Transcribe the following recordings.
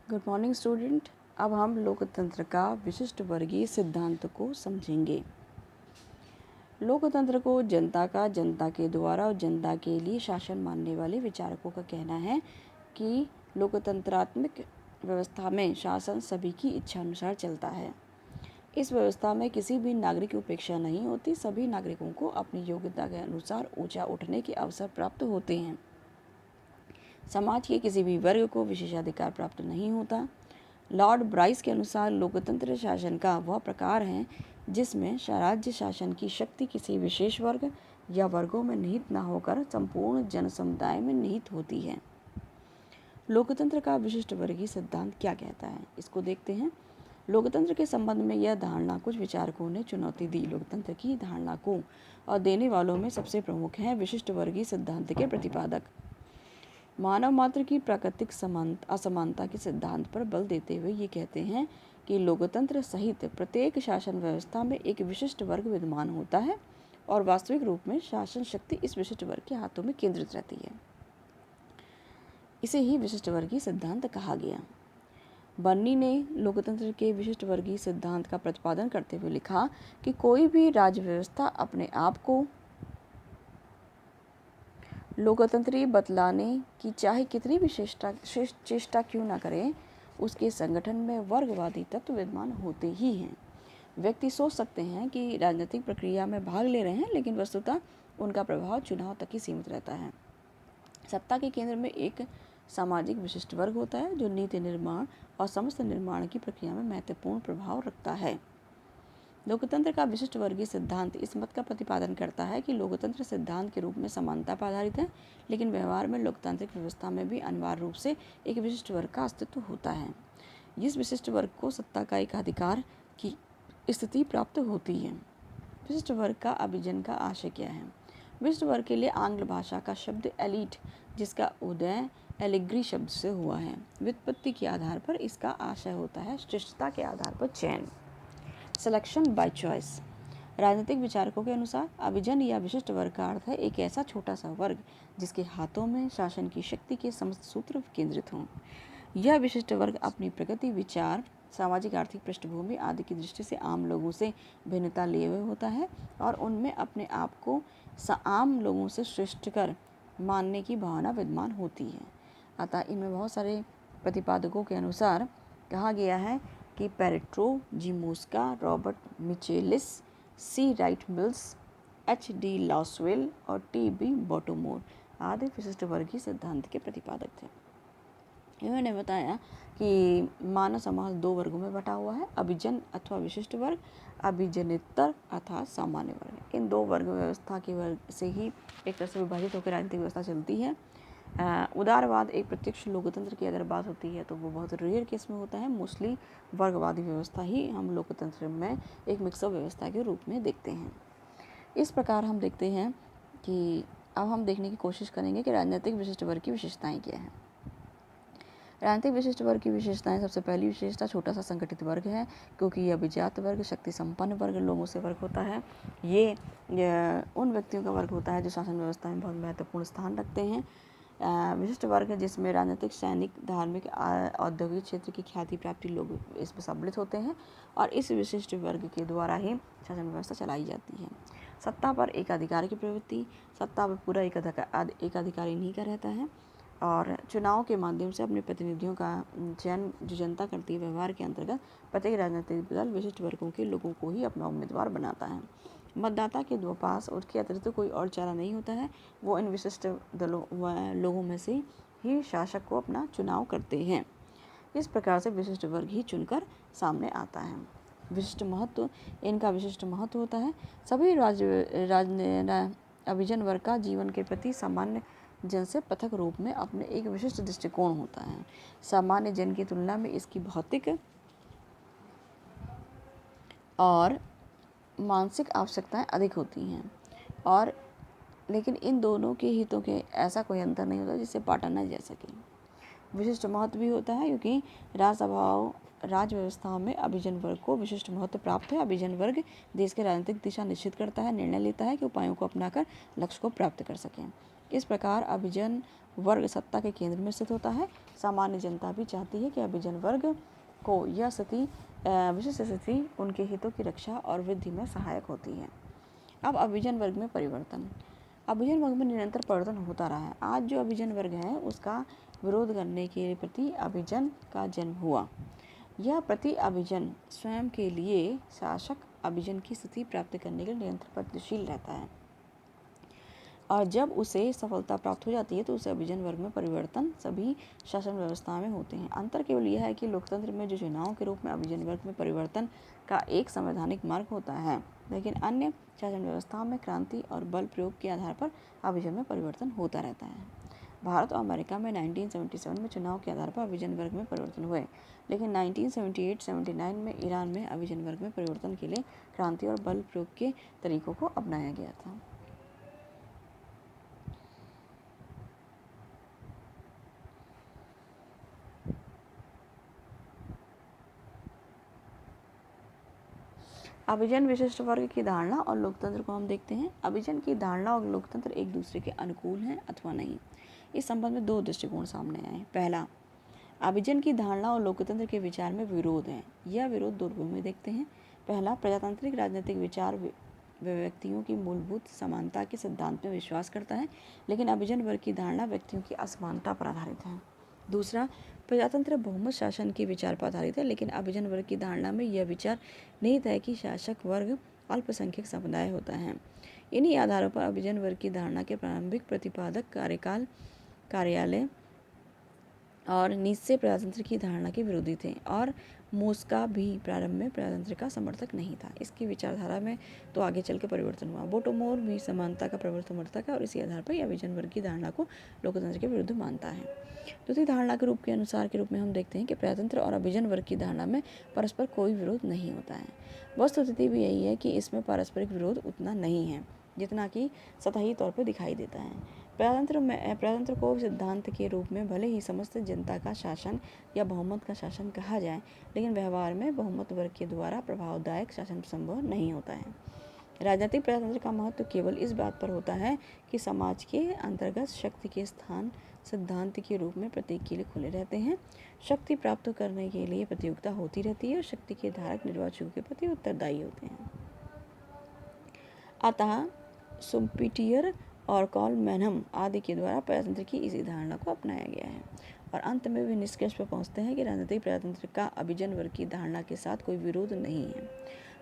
Good morning student. अब हम लोकतंत्र का विशिष्ट वर्गीय सिद्धांत को समझेंगे। लोकतंत्र को जनता का जनता के द्वारा और जनता के लिए शासन मानने वाले विचारकों का कहना है कि लोकतंत्रात्मक व्यवस्था में शासन सभी की इच्छा अनुसार चलता है। इस व्यवस्था में किसी भी नागरिक की उपेक्षा नहीं होती। सभी नागरिकों को अपनी योग्यता के अनुसार ऊंचा उठने के अवसर प्राप्त होते हैं। समाज के किसी भी वर्ग को विशेषाधिकार प्राप्त नहीं होता। लॉर्ड ब्राइस के अनुसार लोकतंत्र शासन का वह प्रकार है जिसमें राज्य शासन की शक्ति किसी विशेष वर्ग या वर्गों में निहित न होकर संपूर्ण जन समुदाय में निहित होती है। लोकतंत्र का विशिष्ट वर्गीय सिद्धांत क्या कहता है, इसको देखते हैं। लोकतंत्र के संबंध में यह धारणा कुछ विचारकों ने चुनौती दी। लोकतंत्र की धारणा को और देने वालों में सबसे प्रमुख हैं विशिष्ट वर्गीय सिद्धांत के प्रतिपादक। मानव मात्र की प्राकृतिक असमानता के सिद्धांत पर बल देते हुए ये कहते हैं कि लोकतंत्र सहित प्रत्येक शासन व्यवस्था में एक विशिष्ट वर्ग विद्यमान होता है और वास्तविक रूप में शासन शक्ति इस विशिष्ट वर्ग के हाथों में केंद्रित रहती है। इसे ही विशिष्ट वर्गीय सिद्धांत कहा गया। बर्नी ने लोकतंत्र के विशिष्ट वर्गीय सिद्धांत का प्रतिपादन करते हुए लिखा कि कोई भी राज्य व्यवस्था अपने आप को लोकतंत्री बतलाने की चाहे कितनी भी चेष्टा क्यों न करें, उसके संगठन में वर्गवादी तत्व विद्यमान होते ही हैं। व्यक्ति सोच सकते हैं कि राजनीतिक प्रक्रिया में भाग ले रहे हैं, लेकिन वस्तुतः उनका प्रभाव चुनाव तक ही सीमित रहता है। सत्ता के केंद्र में एक सामाजिक विशिष्ट वर्ग होता है जो नीति निर्माण और समस्त निर्माण की प्रक्रिया में महत्वपूर्ण प्रभाव रखता है। लोकतंत्र का विशिष्ट वर्गीय सिद्धांत इस मत का प्रतिपादन करता है कि लोकतंत्र सिद्धांत के रूप में समानता पर आधारित है, लेकिन व्यवहार में लोकतांत्रिक व्यवस्था में भी अनिवार्य रूप से एक विशिष्ट वर्ग का अस्तित्व होता है। इस विशिष्ट वर्ग को सत्ता का एक अधिकार की स्थिति प्राप्त होती है। विशिष्ट वर्ग का अभिजन का आशय क्या है? विशिष्ट वर्ग के लिए आंग्ल भाषा का शब्द एलीट, जिसका उदय एलिग्री शब्द से हुआ है, व्युत्पत्ति के आधार पर इसका आशय होता है श्रेष्ठता के आधार पर चयन, सिलेक्शन बाय चॉइस। राजनीतिक विचारकों के अनुसार अभिजन या विशिष्ट वर्ग का अर्थ है एक ऐसा छोटा सा वर्ग जिसके हाथों में शासन की शक्ति के समस्त सूत्र केंद्रित हों। यह विशिष्ट वर्ग अपनी प्रगति, विचार, सामाजिक आर्थिक पृष्ठभूमि आदि की दृष्टि से आम लोगों से भिन्नता लिए हुए होता है और उनमें अपने आप को आम लोगों से श्रेष्ठकर मानने की भावना विद्यमान होती है। अतः इनमें बहुत सारे प्रतिपादकों के अनुसार कहा गया है कि Pareto, G Mosca, Robert Michels, C Wright Mills, H D Lasswell और टी बी बॉटोमोर आदि विशिष्ट वर्गीय सिद्धांत के प्रतिपादक थे। इन्होंने बताया कि मानव समाज दो वर्गों में बटा हुआ है, अभिजन अथवा विशिष्ट वर्ग, अभिजनितर अर्थात सामान्य वर्ग। इन दो वर्ग व्यवस्था के वर्ग से ही एक तरह से विभाजित होकर राजनीतिक व्यवस्था चलती है। उदारवाद एक प्रत्यक्ष लोकतंत्र की अगर बात होती है तो वो बहुत रेयर केस में होता है। मोस्टली वर्गवादी व्यवस्था ही हम लोकतंत्र में एक मिक्सअप व्यवस्था के रूप में देखते हैं। इस प्रकार हम देखते हैं कि अब हम देखने की कोशिश करेंगे कि राजनीतिक विशिष्ट वर्ग की विशेषताएं क्या हैं। राजनीतिक विशिष्ट वर्ग की विशेषताएं, सबसे पहली विशेषता छोटा सा संगठित वर्ग है, क्योंकि यह अभिजात वर्ग शक्ति संपन्न वर्ग लोगों से वर्ग होता है। ये उन व्यक्तियों का वर्ग होता है जो शासन व्यवस्था में बहुत महत्वपूर्ण स्थान रखते हैं। विशिष्ट वर्ग है जिसमें राजनीतिक, सैनिक, धार्मिक, औद्योगिक क्षेत्र की ख्याति प्राप्ति लोग इसमें सम्मिलित होते हैं और इस विशिष्ट वर्ग के द्वारा ही शासन व्यवस्था चलाई जाती है। सत्ता पर एकाधिकार की प्रवृत्ति, सत्ता पर पूरा एकाधिकारी नहीं का रहता है और चुनाव के माध्यम से अपने प्रतिनिधियों का चयन जो जनता करती है व्यवहार के अंतर्गत प्रत्येक राजनीतिक दल विशिष्ट वर्गों के लोगों को ही अपना उम्मीदवार बनाता है। मतदाता के पास उसके अतिरिक्त कोई और चारा नहीं होता है, वो इन विशिष्ट लोगों में से ही शासक को अपना चुनाव करते हैं। इस प्रकार से विशिष्ट वर्ग ही चुनकर सामने आता है। विशिष्ट महत्व, इनका विशिष्ट महत्व होता है। सभी अभिजन वर्ग का जीवन के प्रति सामान्य जन से पृथक रूप में अपने एक विशिष्ट दृष्टिकोण होता है। सामान्य जन की तुलना में इसकी भौतिक और मानसिक आवश्यकताएं अधिक होती हैं और लेकिन इन दोनों के हितों के ऐसा कोई अंतर नहीं होता जिससे बांटा न जा सके। विशिष्ट महत्व भी होता है क्योंकि राज्य व्यवस्थाओं में अभिजन वर्ग को विशिष्ट महत्व प्राप्त है। अभिजन वर्ग देश के राजनीतिक दिशा निश्चित करता है, निर्णय लेता है कि उपायों को अपनाकर लक्ष्य को प्राप्त कर सकें। इस प्रकार अभिजन वर्ग सत्ता के केंद्र में स्थित होता है। सामान्य जनता भी चाहती है कि अभिजन वर्ग को यह स्थिति विशिष्ट स्थिति उनके हितों की रक्षा और वृद्धि में सहायक होती है। अब अभिजन वर्ग में परिवर्तन। अभिजन वर्ग में निरंतर परिवर्तन होता रहा है। आज जो अभिजन वर्ग है उसका विरोध करने के प्रति अभिजन का जन्म हुआ। यह प्रति अभिजन स्वयं के लिए शासक अभिजन की स्थिति प्राप्त करने के लिए निरंतर प्रयत्नशील रहता है, और जब उसे सफलता प्राप्त हो जाती है तो उसे अभिजन वर्ग में परिवर्तन सभी शासन व्यवस्था में होते हैं। अंतर केवल यह है कि लोकतंत्र में जो चुनाव के रूप में अभिजन वर्ग में परिवर्तन का एक संवैधानिक मार्ग होता है, लेकिन अन्य शासन व्यवस्थाओं में क्रांति और बल प्रयोग के आधार पर अभिजन में परिवर्तन होता रहता है। भारत और अमेरिका में 1977 में चुनाव के आधार पर अभिजन वर्ग में परिवर्तन हुए, लेकिन 1978-79 में ईरान में अभिजन वर्ग में परिवर्तन के लिए क्रांति और बल प्रयोग के तरीकों को अपनाया गया था। अभिजन विशिष्ट वर्ग की धारणा और लोकतंत्र को हम देखते हैं। अभिजन की धारणा और लोकतंत्र एक दूसरे के अनुकूल हैं अथवा नहीं। इस संबंध में दो दृष्टिकोण सामने आए। पहला, अभिजन की धारणा और लोकतंत्र के विचार में विरोध है। यह विरोध दो रूपों में देखते हैं। पहला, प्रजातांत्रिक राजनीतिक विचार व्यक्तियों की मूलभूत समानता के सिद्धांत में विश्वास करता है, लेकिन अभिजन वर्ग की धारणा व्यक्तियों की असमानता पर आधारित है। दूसरा, प्रजातंत्र बहुमत शासन के विचार पर आधारित है, लेकिन अभिजन वर्ग की धारणा में यह विचार निहित है कि शासक वर्ग अल्पसंख्यक समुदाय होता है। इन्हीं आधारों पर अभिजन वर्ग की धारणा के प्रारंभिक प्रतिपादक कार्यालय और नीत्शे प्रजातंत्र की धारणा के विरोधी थे, और मोस्का भी प्रारंभ में प्रजातंत्र का समर्थक नहीं था। इसकी विचारधारा में तो आगे चल के परिवर्तन हुआ। बोटोमोर भी समानता का प्रबल समर्थक है और इसी आधार पर अभिजन वर्ग की धारणा को लोकतंत्र के विरुद्ध मानता है। दूसरी धारणा के रूप के अनुसार के रूप में हम देखते हैं कि प्रजातंत्र और अभिजन वर्ग की धारणा में परस्पर कोई विरोध नहीं होता है। वस्तुस्थिति भी यही है कि इसमें पारस्परिक विरोध उतना नहीं है जितना कि सतही तौर पर दिखाई देता है। प्रजातंत्र को सिद्धांत के रूप में भले ही समस्त जनता का शासन या बहुमत का शासन कहा जाए, लेकिन व्यवहार में बहुमत वर्ग के द्वारा प्रभावदायक शासन संभव नहीं होता है। राजनीतिक प्रजातंत्र का महत्व केवल इस बात पर होता है कि समाज के अंतर्गत शक्ति के स्थान सिद्धांत के रूप में प्रत्येक के लिए खुले रहते हैं। शक्ति प्राप्त करने के लिए प्रतियोगिता होती रहती है और शक्ति के धारक निर्वाचकों के प्रति उत्तरदायी होते हैं। अतः सुम्पिटियर और कॉल मैनहम आदि के द्वारा प्रजातंत्र की इसी धारणा को अपनाया गया है, और अंत में वे निष्कर्ष पर पहुंचते हैं कि राजनीतिक प्रजातंत्र का अभिजन वर्ग की धारणा के साथ कोई विरोध नहीं है।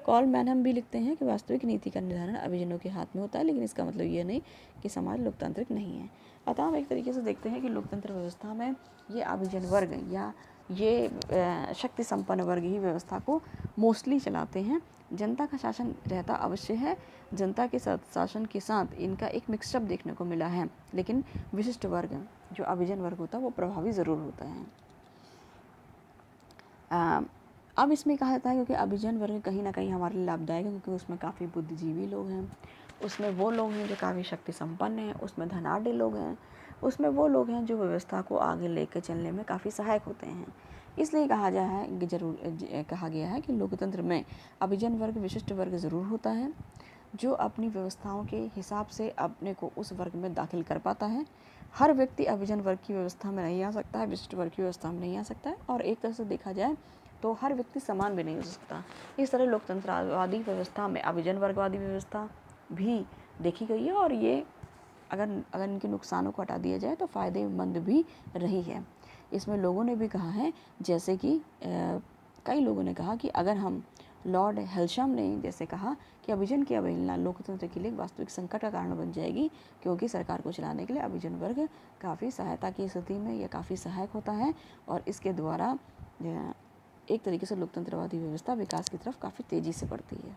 कॉल मैनहम भी लिखते हैं कि वास्तविक नीति का निर्धारण अभिजनों के हाथ में होता है, लेकिन इसका मतलब यह नहीं कि समाज लोकतांत्रिक नहीं है। अतः हम एक तरीके से देखते हैं कि लोकतंत्र व्यवस्था में ये अभिजन वर्ग या ये शक्ति संपन्न वर्ग ही व्यवस्था को मोस्टली चलाते हैं। जनता का शासन रहता अवश्य है, जनता के शासन के साथ इनका एक मिक्सअप देखने को मिला है, लेकिन विशिष्ट वर्ग जो अभिजन वर्ग होता है वो प्रभावी ज़रूर होता है। अब इसमें कहा जाता है क्योंकि अभिजन वर्ग कहीं ना कहीं हमारे लिए लाभदायक है, क्योंकि उसमें काफ़ी बुद्धिजीवी लोग हैं, उसमें वो लोग हैं जो काफ़ी शक्ति संपन्न हैं, उसमें धनाढ़ लोग हैं, उसमें वो लोग हैं जो व्यवस्था को आगे लेकर चलने में काफ़ी सहायक होते हैं। इसलिए कहा गया है कि लोकतंत्र में अभिजन वर्ग विशिष्ट वर्ग ज़रूर होता है, जो अपनी व्यवस्थाओं के हिसाब से अपने को उस वर्ग में दाखिल कर पाता है। हर व्यक्ति अभिजन वर्ग की व्यवस्था में नहीं आ सकता है, विशिष्ट वर्ग की व्यवस्था में नहीं आ सकता है, और एक तरह से देखा जाए तो हर व्यक्ति समान भी नहीं हो सकता। इस तरह लोकतंत्रवादी व्यवस्था में अभिजन वर्गवादी व्यवस्था भी देखी गई है, और ये अगर इनके नुकसानों को हटा दिया जाए तो फ़ायदेमंद भी रही है। इसमें लोगों ने भी कहा है, जैसे कि कई लोगों ने कहा कि अगर हम लॉर्ड हेल्शम ने जैसे कहा कि अभिजन की अवहेलना लोकतंत्र के लिए वास्तविक संकट का कारण बन जाएगी, क्योंकि सरकार को चलाने के लिए अभिजन वर्ग काफ़ी सहायता की स्थिति में या काफ़ी सहायक होता है, और इसके द्वारा एक तरीके से लोकतंत्रवादी व्यवस्था विकास की तरफ काफ़ी तेज़ी से बढ़ती है।